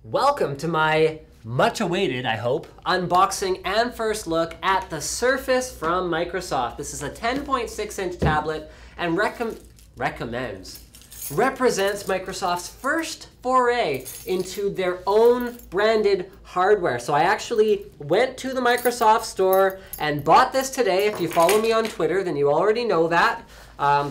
Welcome to my much awaited, I hope, unboxing and first look at the Surface from Microsoft. This is a 10.6-inch tablet and represents Microsoft's first foray into their own branded hardware. So I actually went to the Microsoft store and bought this today. If you follow me on Twitter, then you already know that.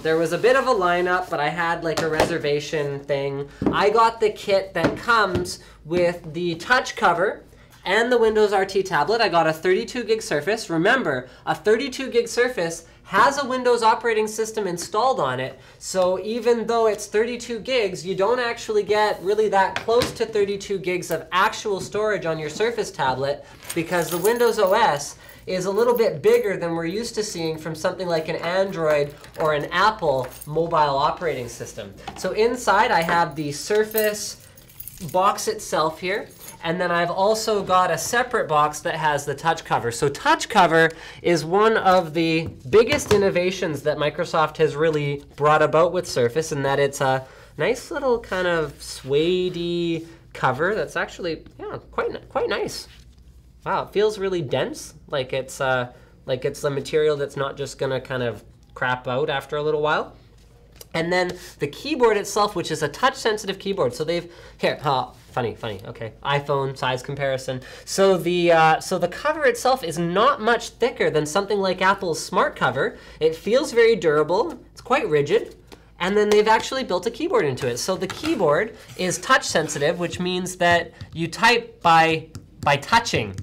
There was a bit of a lineup, but I had like a reservation thing. I got the kit that comes with the touch cover and the Windows RT tablet. I got a 32 gig Surface. Remember, a 32 gig Surface has a Windows operating system installed on it. So even though it's 32 gigs, you don't actually get really that close to 32 gigs of actual storage on your Surface tablet because the Windows OS is a little bit bigger than we're used to seeing from something like an Android or an Apple mobile operating system. So inside I have the Surface box itself here, and then I've also got a separate box that has the touch cover. So touch cover is one of the biggest innovations that Microsoft has really brought about with Surface, in that it's a nice little kind of suede-y cover that's actually quite nice. Wow, it feels really dense, like it's the material that's not just gonna kind of crap out after a little while. And then the keyboard itself, which is a touch-sensitive keyboard. So they've funny, okay, iPhone size comparison. So the cover itself is not much thicker than something like Apple's Smart Cover. It feels very durable. It's quite rigid. And then they've actually built a keyboard into it. So the keyboard is touch-sensitive, which means that you type by touching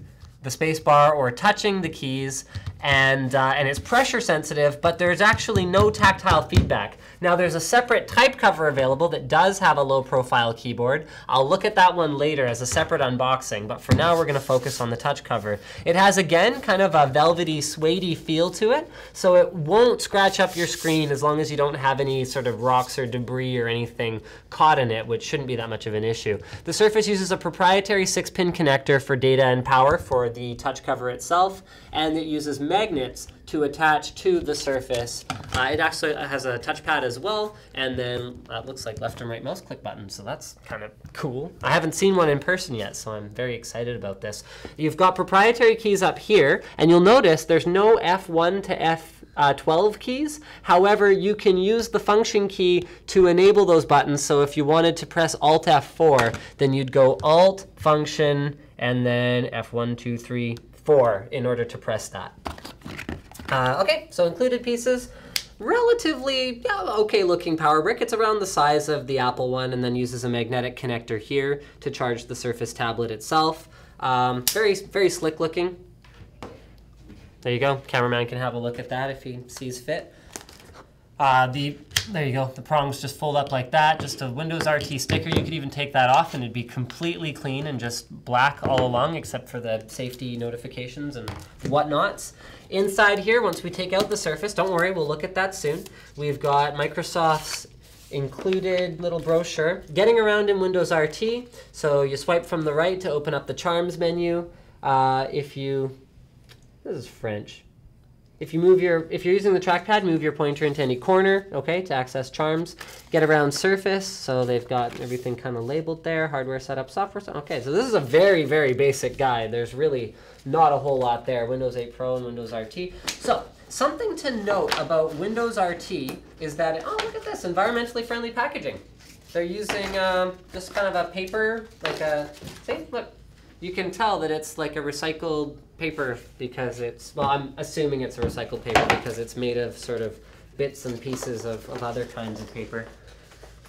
the space bar or touching the keys, and it's pressure sensitive, but there's actually no tactile feedback. Now there's a separate type cover available that does have a low profile keyboard. I'll look at that one later as a separate unboxing, but for now we're gonna focus on the touch cover. It has, again, kind of a velvety, suedey feel to it, so it won't scratch up your screen as long as you don't have any sort of rocks or debris or anything caught in it, which shouldn't be that much of an issue. The Surface uses a proprietary 6-pin connector for data and power for the touch cover itself, and it uses magnets to attach to the Surface. It actually has a touchpad as well, and then it looks like left and right mouse click buttons, so that's kind of cool. I haven't seen one in person yet, so I'm very excited about this. You've got proprietary keys up here, and you'll notice there's no F1 to F12 keys. However, you can use the function key to enable those buttons, so if you wanted to press Alt F4, then you'd go Alt, function, and then F1, 2, 3, 4 in order to press that. Okay, so included pieces, relatively okay looking power brick. It's around the size of the Apple one, and then uses a magnetic connector here to charge the Surface tablet itself. Very slick looking. There you go, cameraman can have a look at that if he sees fit. There you go, the prongs just fold up like that, just a Windows RT sticker. You could even take that off and it'd be completely clean and just black all along, except for the safety notifications and whatnots. Inside here, once we take out the Surface, don't worry, we'll look at that soon. We've got Microsoft's included little brochure. Getting around in Windows RT, so you swipe from the right to open up the Charms menu. This is French. If you're using the trackpad, move your pointer into any corner, okay, to access Charms. Get around Surface, so they've got everything kind of labeled there, hardware setup, software setup. Okay, so this is a very basic guide. There's really not a whole lot there, Windows 8 Pro and Windows RT. So, something to note about Windows RT is that, oh, look at this, environmentally friendly packaging. They're using just kind of a paper, see, look. You can tell that it's like a recycled paper because it's, well, I'm assuming it's a recycled paper because it's made of sort of bits and pieces of other kinds of paper.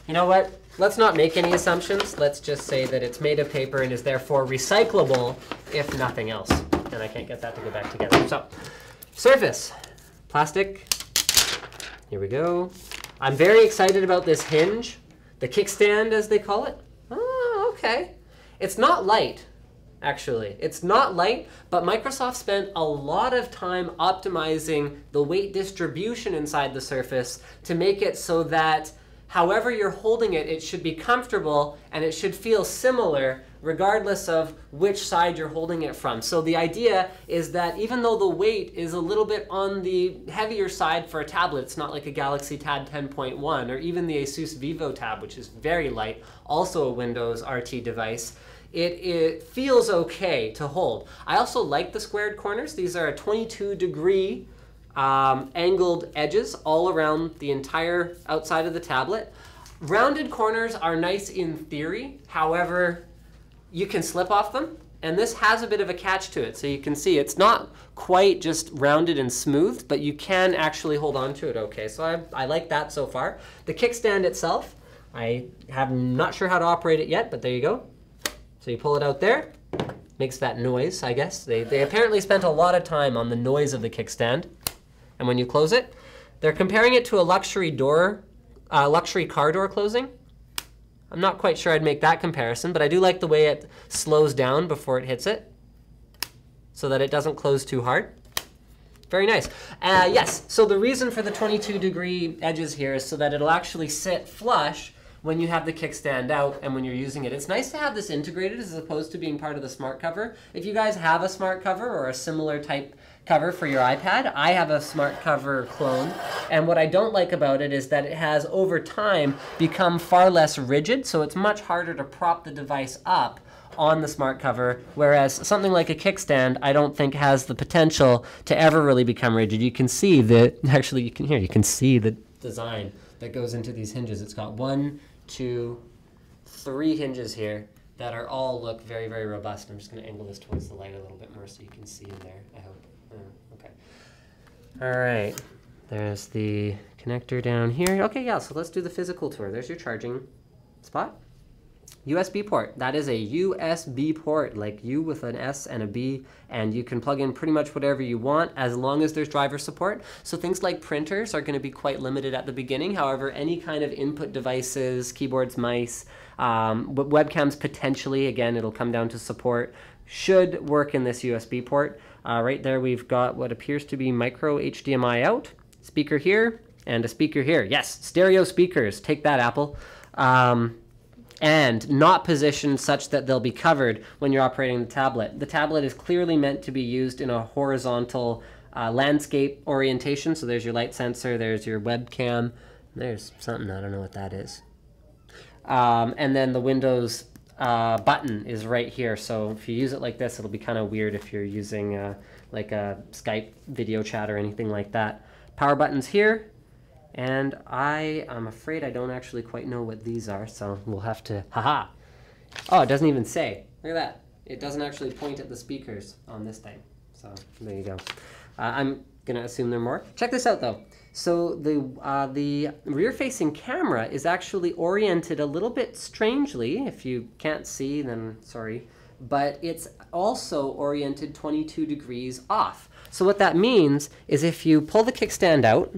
You know what? Let's not make any assumptions. Let's just say that it's made of paper and is therefore recyclable, if nothing else. And I can't get that to go back together. So, Surface, plastic. Here we go. I'm very excited about this hinge, the kickstand as they call it. Oh, okay. It's not light. Actually, it's not light, but Microsoft spent a lot of time optimizing the weight distribution inside the Surface to make it so that however you're holding it, it should be comfortable and it should feel similar regardless of which side you're holding it from. So the idea is that even though the weight is a little bit on the heavier side for a tablet, it's not like a Galaxy Tab 10.1 or even the Asus Vivo Tab, which is very light, also a Windows RT device, it feels okay to hold. I also like the squared corners. These are 22-degree angled edges all around the entire outside of the tablet. Rounded corners are nice in theory. However, you can slip off them. And this has a bit of a catch to it. So you can see it's not quite just rounded and smooth, but you can actually hold on to it okay. So I like that so far. The kickstand itself, I'm not sure how to operate it yet, but there you go. So you pull it out there, makes that noise, I guess. They apparently spent a lot of time on the noise of the kickstand. And when you close it, they're comparing it to a luxury car door closing. I'm not quite sure I'd make that comparison, but I do like the way it slows down before it hits it so that it doesn't close too hard. Very nice. Yes, so the reason for the 22-degree edges here is so that it'll actually sit flush when you have the kickstand out and when you're using it. It's nice to have this integrated as opposed to being part of the smart cover. If you guys have a smart cover or a similar type cover for your iPad, I have a smart cover clone, and what I don't like about it is that it has over time become far less rigid, so it's much harder to prop the device up on the smart cover, whereas something like a kickstand I don't think has the potential to ever really become rigid. You can see the, actually you can see the design that goes into these hinges. It's got 1, 2, 3 hinges here that are all look very, very robust. I'm just going to angle this towards the light a little bit more so you can see in there, I hope. Okay. All right. There's the connector down here. Okay, yeah, so let's do the physical tour. There's your charging spot. USB port. That is a USB port, like U with an S and a B, and you can plug in pretty much whatever you want as long as there's driver support. So things like printers are going to be quite limited at the beginning. However, any kind of input devices, keyboards, mice, webcams potentially, again, it'll come down to support, should work in this USB port. Right there we've got what appears to be micro HDMI out, speaker here, and a speaker here. Yes, stereo speakers. Take that, Apple. And not positioned such that they'll be covered when you're operating the tablet. The tablet is clearly meant to be used in a horizontal landscape orientation. So there's your light sensor, there's your webcam, there's something, I don't know what that is. And then the Windows button is right here. So if you use it like this, it'll be kind of weird if you're using like a Skype video chat or anything like that. Power buttons here. And I'm afraid I don't actually quite know what these are, so we'll have to, haha. Oh, it doesn't even say. Look at that. It doesn't actually point at the speakers on this thing. So there you go. I'm gonna assume there are more. Check this out though. So the rear-facing camera is actually oriented a little bit strangely. If you can't see, then sorry. But it's also oriented 22 degrees off. So what that means is if you pull the kickstand out,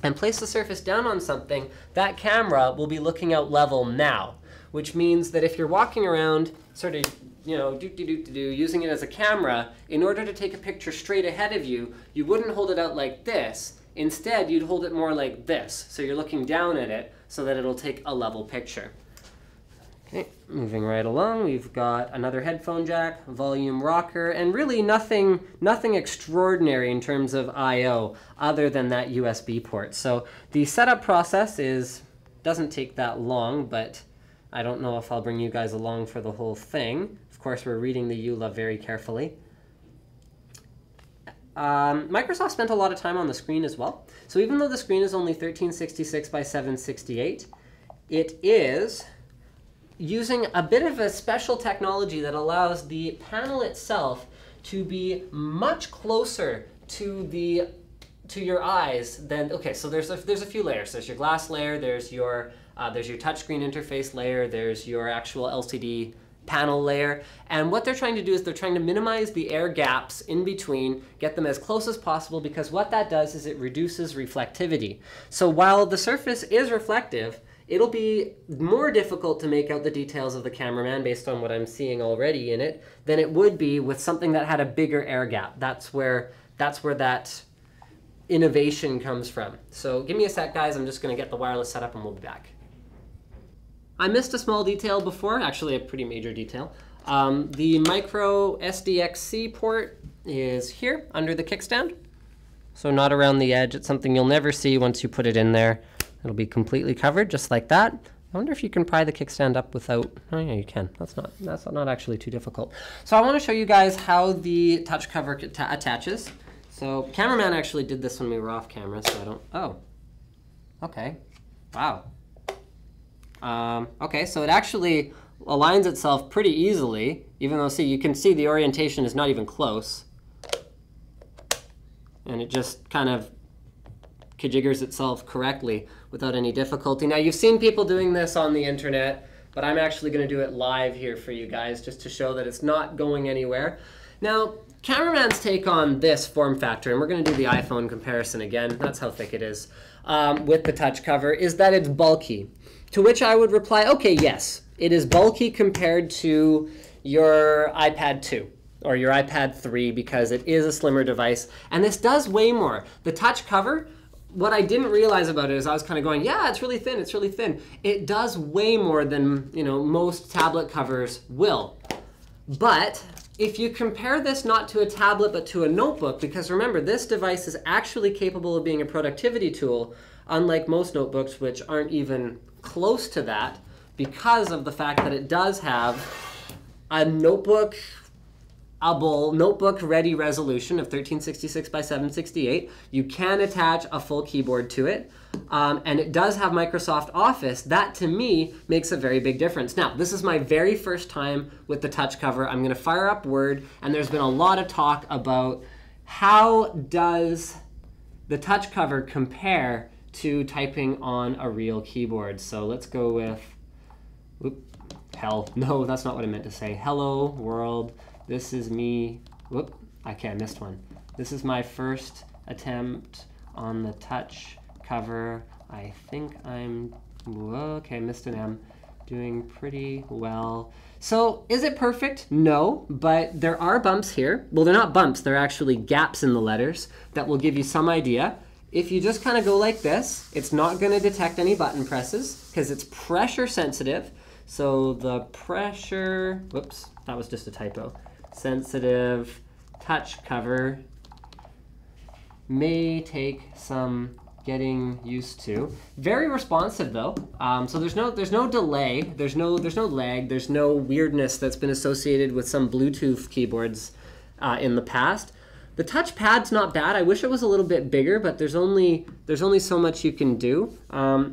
and place the Surface down on something, that camera will be looking out level now, which means that if you're walking around sort of, you know, using it as a camera, in order to take a picture straight ahead of you, you wouldn't hold it out like this. Instead, you'd hold it more like this. So you're looking down at it so that it'll take a level picture. Okay, moving right along, we've got another headphone jack, volume rocker, and really nothing extraordinary in terms of I/O other than that USB port. So the setup process doesn't take that long, but I don't know if I'll bring you guys along for the whole thing. Of course, we're reading the EULA very carefully. Microsoft spent a lot of time on the screen as well. So even though the screen is only 1366 by 768, it is using a bit of a special technology that allows the panel itself to be much closer to your eyes than, okay, so there's a few layers. There's your glass layer, there's your touchscreen interface layer, there's your actual LCD panel layer, and what they're trying to do is they're trying to minimize the air gaps in between, get them as close as possible, because what that does is it reduces reflectivity. So while the Surface is reflective, it'll be more difficult to make out the details of the cameraman based on what I'm seeing already in it than it would be with something that had a bigger air gap. That's where that innovation comes from. So give me a sec, guys. I'm just going to get the wireless set up and we'll be back. I missed a small detail before, actually a pretty major detail. The micro SDXC port is here under the kickstand. So not around the edge. It's something you'll never see once you put it in there. It'll be completely covered just like that. I wonder if you can pry the kickstand up without, oh yeah, you can. That's not actually too difficult. So I want to show you guys how the touch cover attaches. So cameraman actually did this when we were off camera, so I don't, oh, okay, wow. Okay, so it actually aligns itself pretty easily, even though, see, you can see the orientation is not even close. And it just kind of jiggers itself correctly without any difficulty. Now, you've seen people doing this on the internet, but I'm actually going to do it live here for you guys just to show that it's not going anywhere. Now, cameraman's take on this form factor, and we're going to do the iPhone comparison again, that's how thick it is, with the touch cover, is that it's bulky. To which I would reply, okay, yes, it is bulky compared to your iPad 2 or your iPad 3 because it is a slimmer device, and this does weigh more. The touch cover, what I didn't realize about it is I was kind of going, yeah, it's really thin, it's really thin. It does weigh more than, you know, most tablet covers will. But if you compare this not to a tablet but to a notebook, because remember, this device is actually capable of being a productivity tool, unlike most notebooks which aren't even close to that, because of the fact that it does have a notebook ready resolution of 1366 by 768. You can attach a full keyboard to it, and it does have Microsoft Office. That, to me, makes a very big difference. Now, this is my very first time with the touch cover. I'm going to fire up Word, and there's been a lot of talk about how does the touch cover compare to typing on a real keyboard. So let's go with, no, that's not what I meant to say. Hello, world. This is me. Whoop, okay, I missed one. This is my first attempt on the touch cover. I think I'm, okay, missed an M. Doing pretty well. So is it perfect? No, but there are bumps here. Well, they're not bumps, they're actually gaps in the letters that will give you some idea. If you just kind of go like this, it's not going to detect any button presses because it's pressure sensitive. So the pressure, whoops, that was just a typo. Sensitive touch cover may take some getting used to. Very responsive though. So there's no delay, there's no lag, there's no weirdness that's been associated with some Bluetooth keyboards in the past. The touchpad's not bad. I wish it was a little bit bigger, but there's only so much you can do.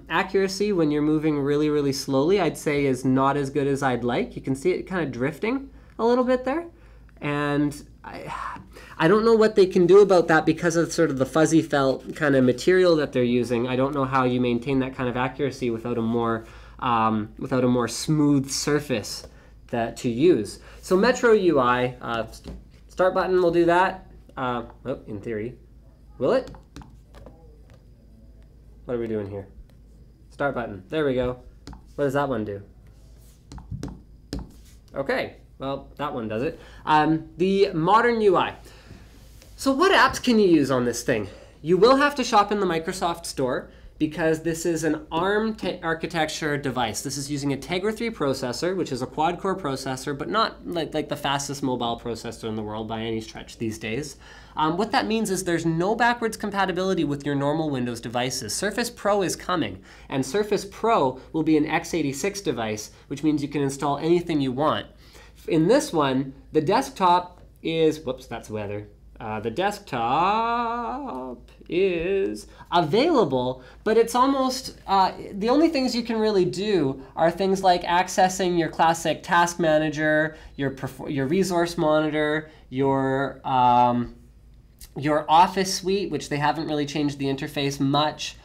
Accuracy when you're moving really, really slowly, I'd say is not as good as I'd like. You can see it kind of drifting a little bit there. And I don't know what they can do about that because of sort of the fuzzy felt kind of material that they're using. I don't know how you maintain that kind of accuracy without a more smooth surface to use. So Metro UI, start button will do that. In theory. Will it? What are we doing here? Start button. There we go. What does that one do? Okay. Well, that one does it. The modern UI. So what apps can you use on this thing? You will have to shop in the Microsoft Store because this is an ARM architecture device. This is using a Tegra 3 processor, which is a quad-core processor, but not like the fastest mobile processor in the world by any stretch these days. What that means is there's no backwards compatibility with your normal Windows devices. Surface Pro is coming, and Surface Pro will be an x86 device, which means you can install anything you want. In this one, the desktop is, whoops, that's weather. The desktop is available, but it's almost, the only things you can really do are things like accessing your classic task manager, your resource monitor, your Office suite, which they haven't really changed the interface much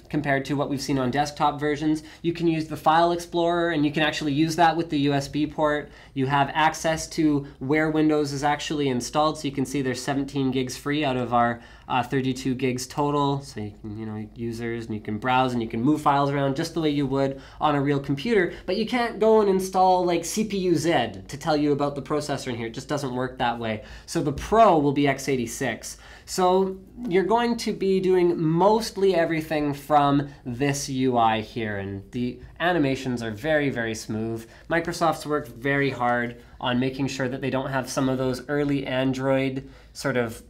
compared to what we've seen on desktop versions. You can use the File Explorer, and you can actually use that with the USB port. You have access to where Windows is actually installed, so you can see there's 17 gigs free out of our 32 gigs total. So you can, users, and you can browse and you can move files around just the way you would on a real computer. But you can't go and install like CPU-Z to tell you about the processor in here. It just doesn't work that way. So the Pro will be x86. So you're going to be doing mostly everything from this UI here, and the animations are very, very smooth. Microsoft's worked very hard on making sure that they don't have some of those early Android sort of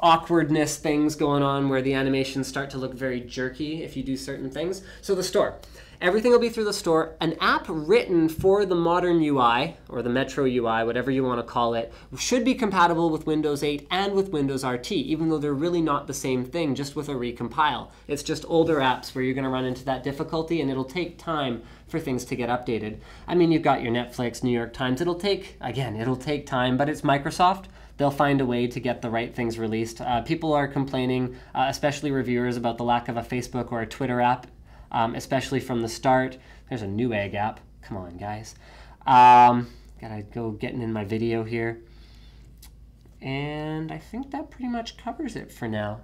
awkwardness things going on where the animations start to look very jerky if you do certain things. So the store. Everything will be through the store. An app written for the modern UI, or the Metro UI, whatever you want to call it, should be compatible with Windows 8 and with Windows RT, even though they're really not the same thing, just with a recompile. It's just older apps where you're going to run into that difficulty, and it'll take time for things to get updated. I mean, you've got your Netflix, New York Times. It'll take time, but it's Microsoft. They'll find a way to get the right things released. People are complaining, especially reviewers, about the lack of a Facebook or a Twitter app. Especially from the start. There's a Newegg app. Come on, guys. Gotta go getting in my video here. And I think that pretty much covers it for now.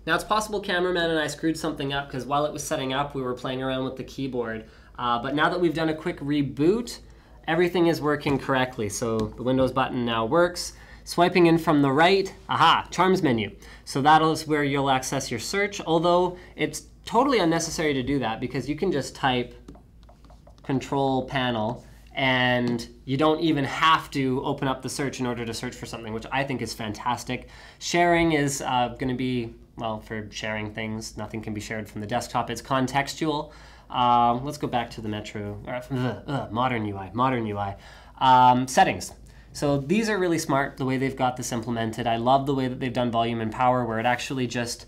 Now, it's possible cameraman and I screwed something up because while it was setting up, we were playing around with the keyboard. But now that we've done a quick reboot, everything is working correctly. So the Windows button now works. Swiping in from the right, aha, Charms menu. So that is where you'll access your search, although it's totally unnecessary to do that because you can just type Control Panel and you don't even have to open up the search in order to search for something, which I think is fantastic. Sharing is going to be, well, for sharing things, nothing can be shared from the desktop. It's contextual. Let's go back to the Metro, modern UI. Settings. So these are really smart, the way they've got this implemented. I love the way that they've done volume and power, where it actually just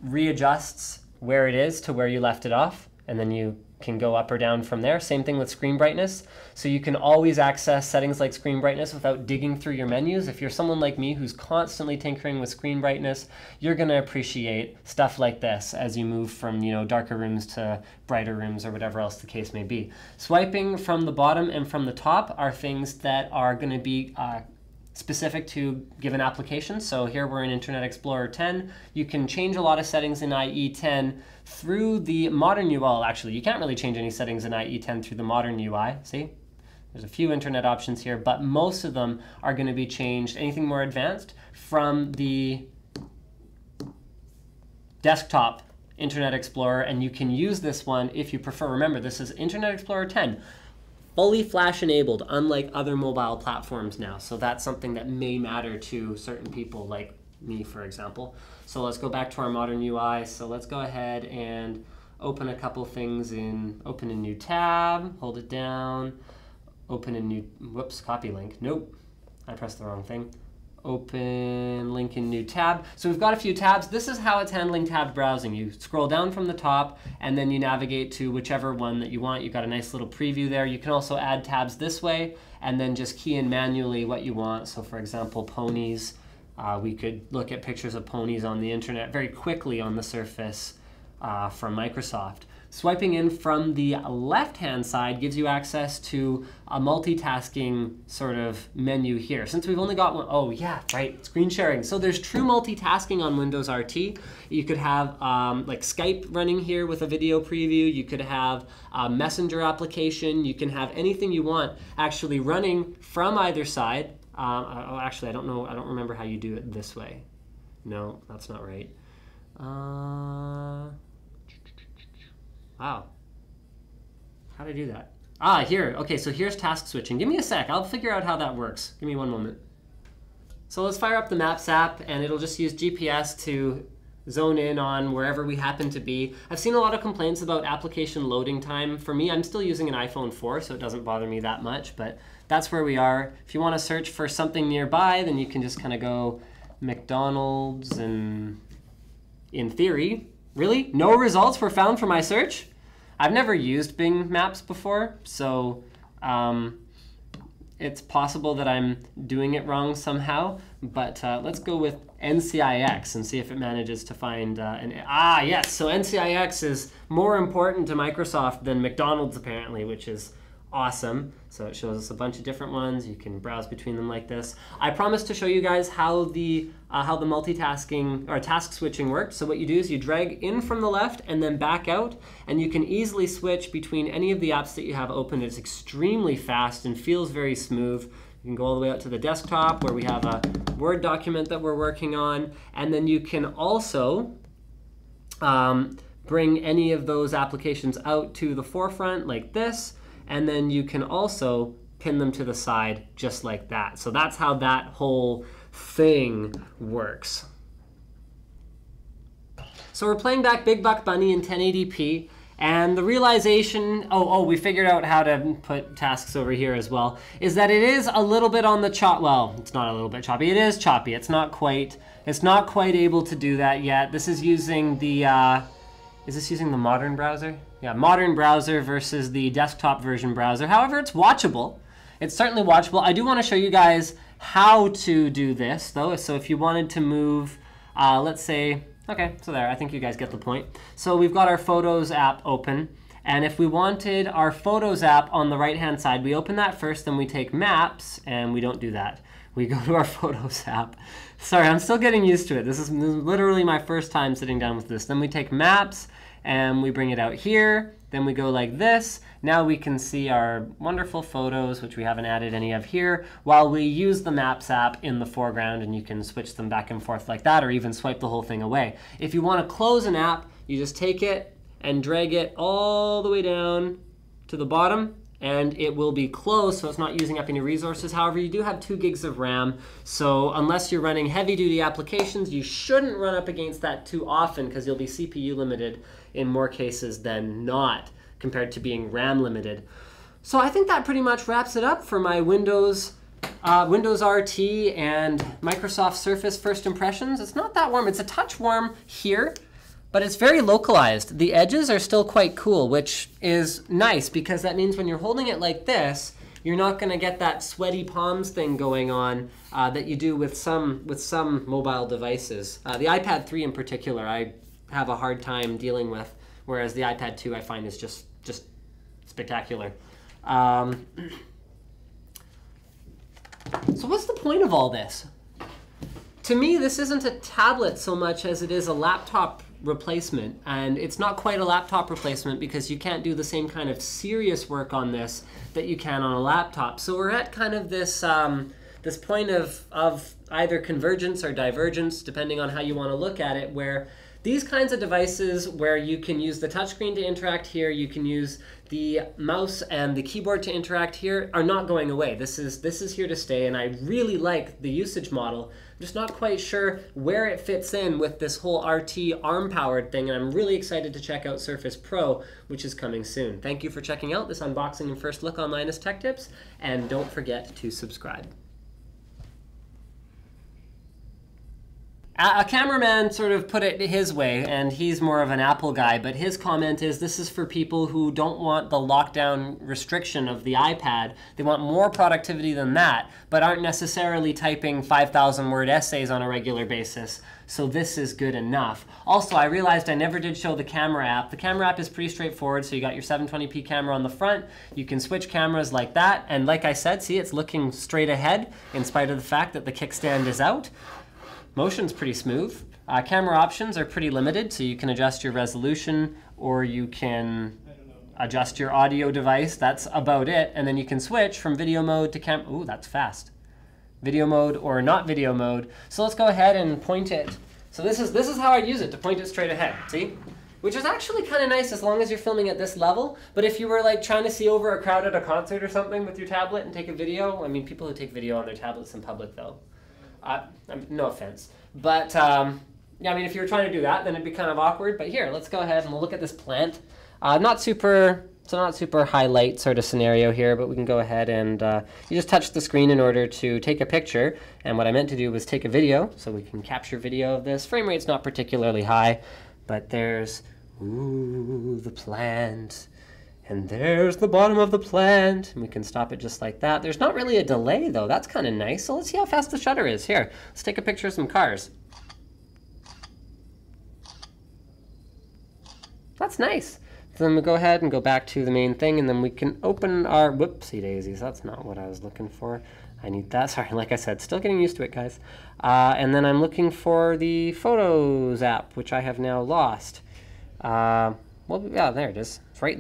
readjusts where it is to where you left it off, and then you can go up or down from there. Same thing with screen brightness. So you can always access settings like screen brightness without digging through your menus. If you're someone like me who's constantly tinkering with screen brightness, you're going to appreciate stuff like this as you move from, darker rooms to brighter rooms or whatever else the case may be. Swiping from the bottom and from the top are things that are going to be specific to given applications. So here we're in Internet Explorer 10. You can change a lot of settings in IE 10 through the modern UI. Well, actually, you can't really change any settings in IE 10 through the modern UI. See? There's a few internet options here, but most of them are going to be changed, anything more advanced, from the desktop Internet Explorer, and you can use this one if you prefer. Remember, this is Internet Explorer 10. Fully flash enabled, unlike other mobile platforms now. So that's something that may matter to certain people like me, for example. So let's go back to our modern UI. So let's go ahead and open a couple things open a new tab, hold it down, open a new, whoops, copy link. Nope, I pressed the wrong thing. Open link in new tab. So we've got a few tabs. This is how it's handling tabbed browsing. You scroll down from the top and then you navigate to whichever one that you want. You've got a nice little preview there. You can also add tabs this way and then just key in manually what you want. So for example, ponies. We could look at pictures of ponies on the internet very quickly on the Surface from Microsoft. Swiping in from the left-hand side gives you access to a multitasking sort of menu here. Since we've only got one, oh yeah, right, screen sharing. So there's true multitasking on Windows RT. You could have like Skype running here with a video preview. You could have a Messenger application. You can have anything you want actually running from either side. Actually, I don't know. I don't remember how you do it this way. No, that's not right. Wow. How do I do that? Ah, here. Okay, so here's task switching. Give me a sec. I'll figure out how that works. Give me one moment. So let's fire up the Maps app, and it'll just use GPS to zone in on wherever we happen to be. I've seen a lot of complaints about application loading time. For me, I'm still using an iPhone 4, so it doesn't bother me that much, but that's where we are. If you want to search for something nearby, then you can just kind of go McDonald's, and in theory, really, no results were found for my search? I've never used Bing Maps before, so it's possible that I'm doing it wrong somehow, but let's go with NCIX and see if it manages to find yes, so NCIX is more important to Microsoft than McDonald's apparently, which is awesome. So it shows us a bunch of different ones. You can browse between them like this. I promised to show you guys how the multitasking or task switching works. So what you do is you drag in from the left and then back out, and you can easily switch between any of the apps that you have open. It's extremely fast and feels very smooth. You can go all the way out to the desktop where we have a Word document that we're working on, and then you can also bring any of those applications out to the forefront like this. And then you can also pin them to the side just like that. So that's how that whole thing works. So we're playing back Big Buck Bunny in 1080p. And the realization, we figured out how to put tasks over here as well, is that it is a little bit on the well, it's not a little bit choppy, it is choppy. It's not quite able to do that yet. This is using the, is this using the modern browser? Yeah, modern browser versus the desktop version browser. However, it's watchable. It's certainly watchable. I do want to show you guys how to do this though. So if you wanted to move, let's say, okay, so there, I think you guys get the point. So we've got our Photos app open, and if we wanted our Photos app on the right-hand side, we open that first, then we take Maps, and we don't do that. We go to our Photos app. Sorry, I'm still getting used to it. This is literally my first time sitting down with this. Then we take Maps, and we bring it out here. Then we go like this. Now we can see our wonderful photos, which we haven't added any of here, while we use the Maps app in the foreground, and you can switch them back and forth like that, or even swipe the whole thing away. If you want to close an app, you just take it and drag it all the way down to the bottom, and it will be closed, so it's not using up any resources. However, you do have 2 gigs of RAM, so unless you're running heavy-duty applications, you shouldn't run up against that too often, because you'll be CPU limited in more cases than not, compared to being RAM limited. So I think that pretty much wraps it up for my Windows RT and Microsoft Surface first impressions. It's not that warm. It's a touch warm here, but it's very localized. The edges are still quite cool, which is nice because that means when you're holding it like this, you're not going to get that sweaty palms thing going on that you do with some mobile devices. The iPad 3 in particular, I have a hard time dealing with, whereas the iPad 2 I find is just spectacular. So what's the point of all this? To me, this isn't a tablet so much as it is a laptop replacement, and it's not quite a laptop replacement because you can't do the same kind of serious work on this that you can on a laptop. So we're at kind of this this point of either convergence or divergence, depending on how you want to look at it, where these kinds of devices where you can use the touchscreen to interact here, you can use the mouse and the keyboard to interact here, are not going away. This is here to stay, and I really like the usage model. I'm just not quite sure where it fits in with this whole RT ARM-powered thing, and I'm really excited to check out Surface Pro, which is coming soon. Thank you for checking out this unboxing and first look on Linus Tech Tips, and don't forget to subscribe. A cameraman sort of put it his way, and he's more of an Apple guy, but his comment is this is for people who don't want the lockdown restriction of the iPad. They want more productivity than that, but aren't necessarily typing 5,000-word essays on a regular basis. So this is good enough. Also, I realized I never did show the camera app. The camera app is pretty straightforward, so you got your 720p camera on the front. You can switch cameras like that, and like I said, see, it's looking straight ahead in spite of the fact that the kickstand is out. Motion's pretty smooth. Camera options are pretty limited, so you can adjust your resolution or you can adjust your audio device. That's about it. And then you can switch from video mode to ooh, that's fast. Video mode or not video mode. So let's go ahead and point it. So this is how I use it, to point it straight ahead, see? Which is actually kind of nice as long as you're filming at this level. But if you were like trying to see over a crowd at a concert or something with your tablet and take a video, I mean, people who take video on their tablets in public though. No offense, but yeah, I mean, if you were trying to do that, then it'd be kind of awkward. But here, let's go ahead and we'll look at this plant. Not super highlight sort of scenario here, but we can go ahead and you just touch the screen in order to take a picture. And what I meant to do was take a video, so we can capture video of this. Frame rate's not particularly high, but there's, ooh, the plant. And there's the bottom of the plant. And we can stop it just like that. There's not really a delay though. That's kind of nice. So let's see how fast the shutter is. Here, let's take a picture of some cars. That's nice. So then we go ahead and go back to the main thing, and then we can open our, whoopsie daisies, that's not what I was looking for. I need that, sorry, like I said, still getting used to it, guys. And then I'm looking for the Photos app, which I have now lost. Well, yeah, there it is. It's right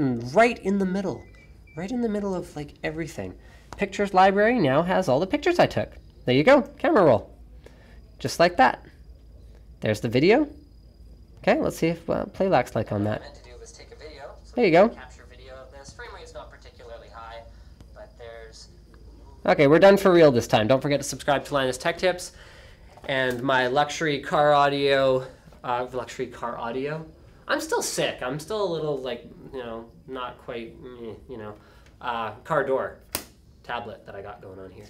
in the middle of like everything. Pictures library now has all the pictures I took. There you go, camera roll. Just like that. There's the video. Okay, let's see if playback's like on that. What I meant to do was take a video. So there you go. Capture video of this. Frame rate's not particularly high, but there's, Okay, we're done for real this time. Don't forget to subscribe to Linus Tech Tips and my luxury car audio. I'm still sick. I'm still a little like, not quite, car door tablet that I got going on here.